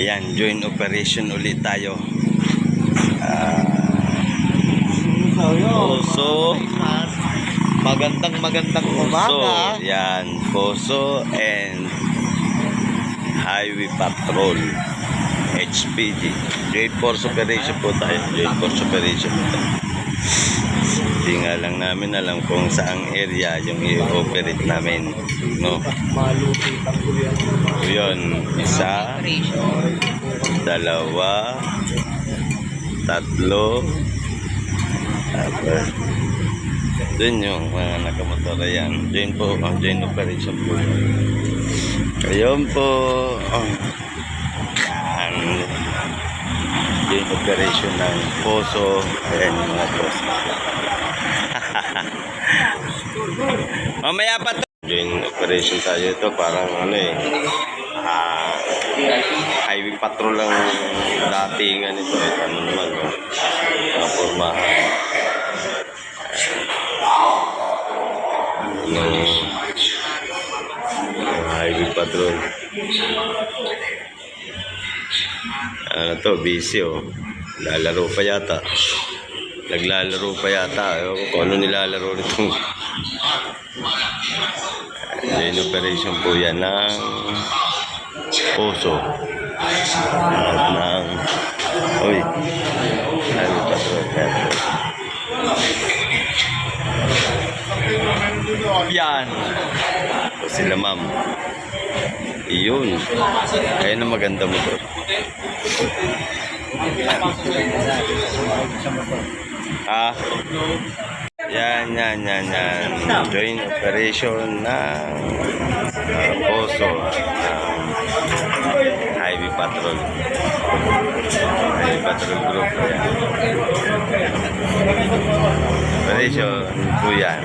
Ayan, joint operation ulit tayo. Poso. Magandang umaga. Yan, Poso and Highway Patrol. HPG. Joint Force Operation po tayo. Joint Force Operation po tayo. Hindi nga lang namin alam kung saang area yung i-operate namin. No? Yun, isa, dalawa, tatlo, tapos dun yung mga nakamotora yan. Joint po, joint operation po. Ayun po. Yan. Joint operation ng Poso. Ayan yung mga Poso. Mamaya pa to. Joint operation tayo ito. Parang ano eh. Highway patrol lang datingan ito. Ano naman. Pormahan. Highway patrol. Ano to, busy oh. Lalaro pa yata. Naglalaro pa yata. Ewan ko kung ano nilalaro nito. Joint operation po yan ng Poso. At ng uy, highway patrol. Yan. O sila ma'am. Iyon. Kaya na maganda mo to. Yan. Joint operation ng Poso. Highway Patrol. Highway Patrol Group. Operation po yan.